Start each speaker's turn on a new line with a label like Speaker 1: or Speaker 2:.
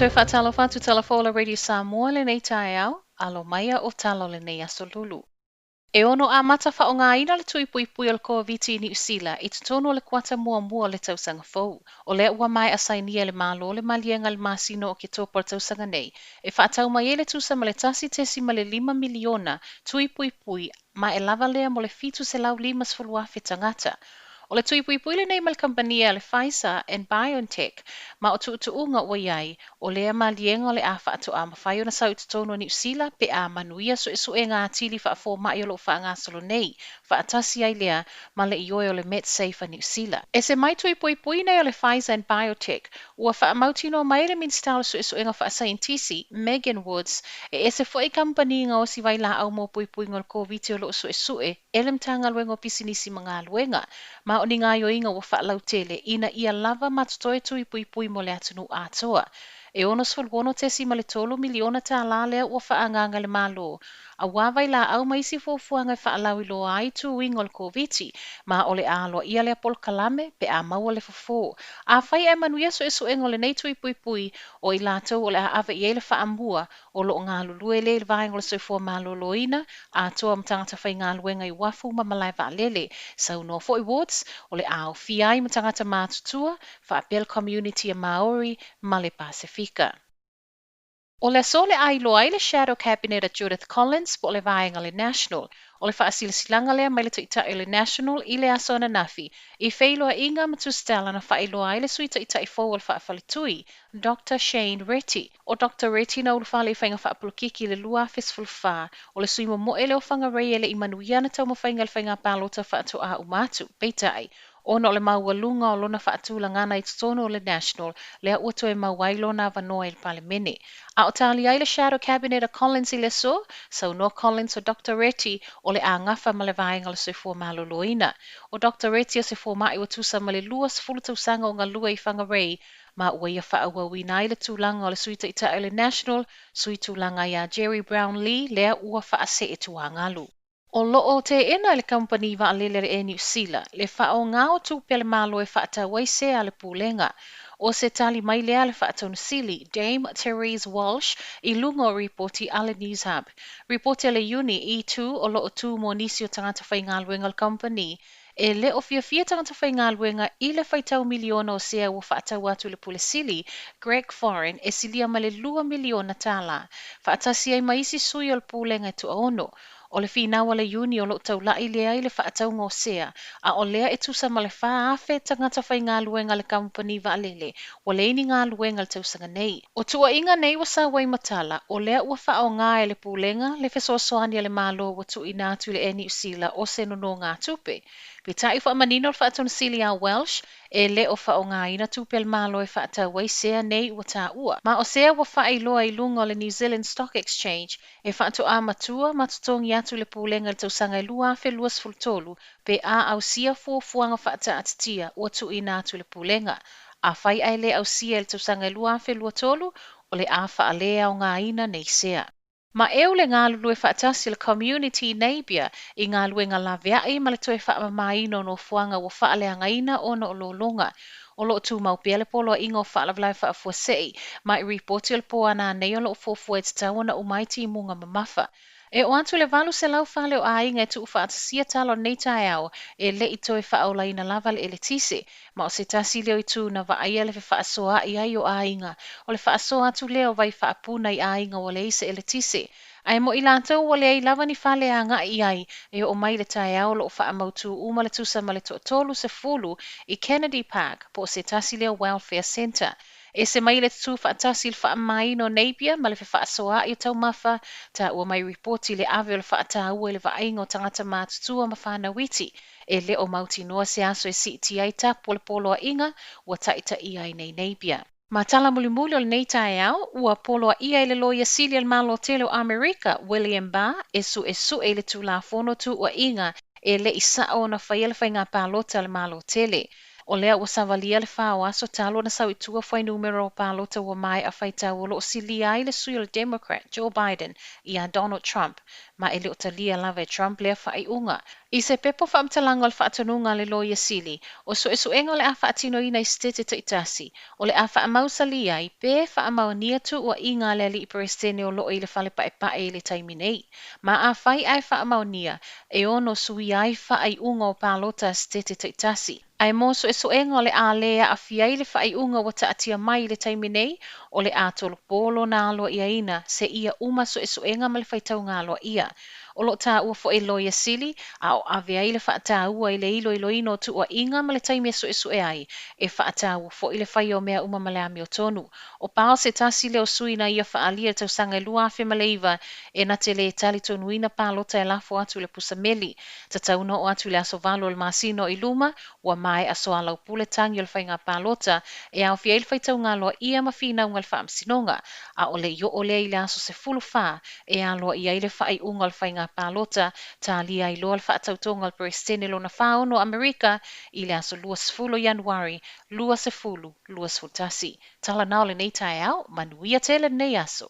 Speaker 1: toi whaatalo whatu talafola Radio Samoa le nei tae au, alo maia o talo le nei aso lulu. E ono a mata wha o ngā ina le tui pui pui o le COVID ni usila, i tutono le kuata mua mua le tausanga fau. O lea ua mai asainia le malo le malienga le masino o ke topo le tausanga nei. E whaatau mai e le tusa ma le tasi tesi ma le 5 miliona tui pui pui, ma e lava lea mo le fitu se lau 5 tangata. O le tui pui pui le nei mal kampania le Pfizer and BioNTech, ma o tuutuunga o iai, o lea malienga o le a whaatu a mawhai o na sau tutono ni usila, pe a manuia so e e ngā tili wha fō mai o lo wha ngā solo nei, wha atasi ai lea, ma le ioi o le MedSafe ni usila. E se mai tui pui pui nei o le Pfizer and BioNTech, ua wha mautino mai le minstalo so e ngā wha scientisi, Megan Woods, e se fo e kampani ngā o si vai la au mo pui pui ngol COVID o lo so e elem tanga luengo pisinisi mga luenga, ma o ni ngā yoinga wa whaalau tele, ina ia lava matutoe tui pui pui mo le atunu atoa. E ono sfolgono tesi ma le 3 miliona tā la lea ua whaanganga le malo. A wawai la au maisi fofuanga whaalau ilo ai tu wingol COVID, ma o le alo ia lea pol kalame pe a maua le fofo. A whai e manuia so e ngole nei tui pui pui o i lato o le ave i ele whaambua o lo ngā lulue le vaengo le soifua malo loina a toa mtangata whai ngā luenga i wafu ma malai va lele. Sau no foi Woods o le ao fiai mtangata mātutua whaapel community a Maori ma le Pasifika. O le sole ailo ai le Shadow Cabinet a Judith Collins po le vaenga le National. O le whaasilasilanga lea mai le tuitai le National i le asona nafi. I whailoa inga matustela na whailoa ai le sui tuitai fōu o le whaafalitui, Dr. Shane Retty. O Dr. Retty na ulwhale i whainga whaapulukiki le lua fesfulwha. O le sui mo ele o whangarei ele i manuia na tau mawhainga le whainga pālota whaatu a umatu. Peitai. Ono le maualunga o lona whaatula ngana i tutono o le National, lea uto e mauailo na vanoa i le palemene. A o tali ai le Shadow Cabinet a Collins i le so, sau no Collins o Dr. Retty o le a ngafa ma le vaenga le soifua maloloina. O Dr. Retty o se fōmai o tusa ma le luas fulu tausanga o ngā lua i whangarei, ma ua ia whaawawina i le tūlanga o le suita i tae le National, sui tūlanga ia Jerry Brown Lee, lea ua whaase e tuangalu. O loo te ena le company va alele e New Zealand, le whao ngā o tūpia le malo e whaata waise a le pūlenga. O se tali mai lea le whaatonu sili, Dame Therese Walsh, i lunga o reporti ale News Hub. Reporti ale uni i tū o loo tū mo nisi o tangata whai ngā luenga le company. E le o fia tangata whai ngā luenga i le whaitau miliona o sea o whaatau atu le pule sili, Greg Foreign, e silia ma le 2 miliona tala. Whaatasi ai maisi sui o le pūlenga e tu ono. O le whinawa le uni o lo tau lai lea i le whaatau ngō sea, a o lea e tusa ma le whaafe tangata whai ngā luenga le company wa alele, o leini ngā luenga le tausanga nei. O tua inga nei wa sa wai matala, o lea ua whao ngā e le pūlenga, le fesoasoani a le malo wa tu inatu le eni usila o se nono ngā tupe. Pe tai wha manino le whaatonu sili a Welsh, e le o whao ngā ina tupe le malo e whaatau wai sea nei wa tā ua. Ma o sea wa whaailoa i lunga o le New Zealand Stock Exchange, e whaatu a matua matutongi atu le pūlenga le tausanga i lua fe luas fultolu, pe a au sia fuafuanga whaata atitia ua tu inatu le pūlenga. A whai ai le au sia le tausanga i lua fe luatolu, o le a whaalea o ngā ina nei sea. Ma eo le ngā lulu e whaatasi le community neibia i ngā luenga la veai ma le toe whaamamaino no fuanga o whaalea ngaina o na o lolonga. O lo tu mau pia le polo ingo whaalavlai whaafuasei, ma i reporti o le po ana nei o lo fofua e tatawana o maiti munga mamafa. E o atu le valu se lau whale o ainga e tu whaatasia talo nei tae au e le i toe whaola ina lava le tise, ma o se tasi leo i tu na waaia le whaasoa i ai o ainga, o le whaasoa atu leo vai whaapuna i ainga o le ise le tise. Ai mo i lantou o le ai lava ni whale a ngā i ai e o mai le tae au lo o whaamautu uma le tusa ma le tolu se fulu i Kennedy Park po se tasi leo Welfare Centre. E se mai le tu whaatasi le whaamai no neipia ma le whaasoa i tau mafa, ta ua mai reporti le ave o le whaata ua le vaingo tangata mātutua ma whana witi. E le o mauti noa se aso e si ti ai tapu le poloa inga, ua taita i ai nei neipia. Ma tala mulimuli o le nei tae au, ua poloa i ai le loia sili al malo tele o Amerika, William Barr, e su e le tu la fono tu ua inga, e le isa o na whaiele whainga pālota le malo tele. O lea ua savalia le whāoaso talo na sau itua whai numero o pālota ua mai a whaitau o loo silia ai le sui o le Democrat Joe Biden i a Donald Trump, ma e leo talia lava e Trump lea whaiunga. I se pepo whaamtalanga o le whaatanunga le loia sili, o so e suenga o le a whaatino ina i stete ta itasi, o le a whaamausalia i pē whaamau niatu ua inga le ali i perestene o loo i le whale pae i le taiminei. Ma a whai ai whaamau nia, e ono sui ai whaiunga o pālota stete ta itasi. Ai mō so e soenga o le a lea a fiai le whaiunga wa taatia mai le taiminei, o le a tolo polo na aloa ia ina, se ia uma so e soenga ma le whaitau ngā aloa ia. O lo tā ua fo e loia sili, a o avea i le whaata ua i le ilo ino tu ua inga ma le taimia so e soe ai, e whaata ua fo i le whai o mea uma ma le ami o tonu. O pāo se tasi le o sui na ia whaalia tau sanga e lua awhi ma le iwa, e na te le tali tonu ina pālota e lafo atu le pusameli. Ta tauna o atu le aso valo le masino i luma, ua mai aso alau pule tangi o le whainga pālota, e au fia il whaitau ngā loa ia ma whina unga le whaamsinonga, a o le yo o le i le aso se fulu wha, e a loa ia i le whai unga le whainga pālota, tā lia i loa le whaatautonga le perestene lo na whaono Amerika, i le aso lua sefulu Januari, lua sefulu, lua sefutasi. Tala nao le nei tae au, manuia tele nei aso.